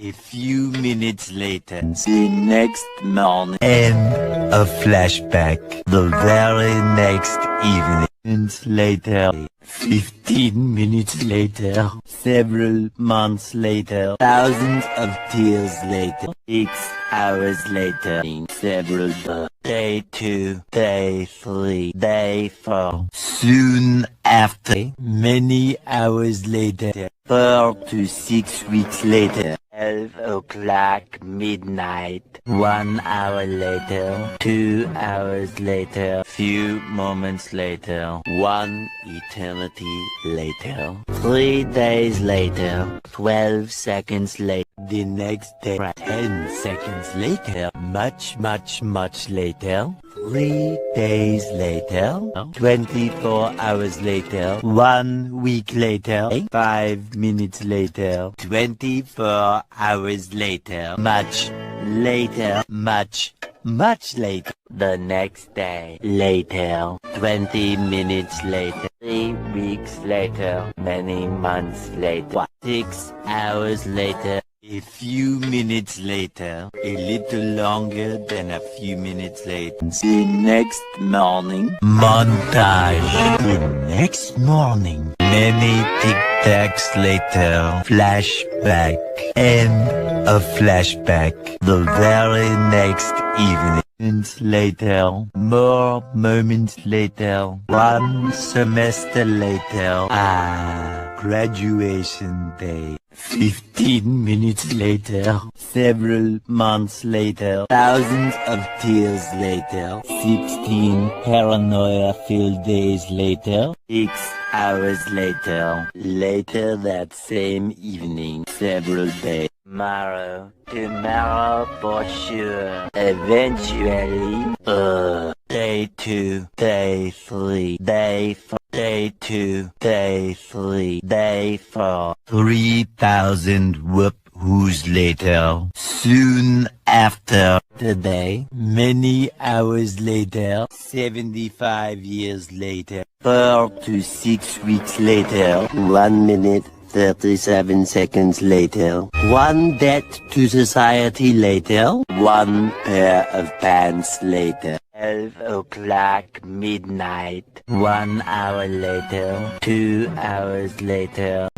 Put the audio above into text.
A few minutes later, the next morning, and a flashback the very next evening. And later, 15 minutes later, several months later, thousands of tears later, 6 hours later, several day 2, day 3, day 4. Soon after, many hours later, 4 to 6 weeks later, 12 o'clock midnight, 1 hour later, 2 hours later, few moments later, 1 eternity later, 3 days later, 12 seconds later, the next day, 10 seconds later, much later, 3 days later, 24 hours later, 1 week later, 5 minutes later, 24 hours later, much later, much later, the next day, later, 20 minutes later, 3 weeks later, many months later, 6 hours later, a few minutes later, a little longer than a few minutes later, the next morning, montage, the next morning, many tic-tacs later, flashback, and a flashback, the very next evening. And later, more moments later, 1 semester later, graduation day. 15 minutes later, several months later, thousands of tears later, 16 paranoia-filled days later, 6 hours later, later that same evening, several days. Tomorrow for sure, eventually, day 2, day 3, day 4, day 2, day 3, day 4, 3,000 whoop-whoos later, soon after today, many hours later, 75 years later, 4 to 6 weeks later, 1 minute, 37 seconds later, 1 debt to society later, 1 pair of pants later, 12 o'clock midnight, 1 hour later, 2 hours later,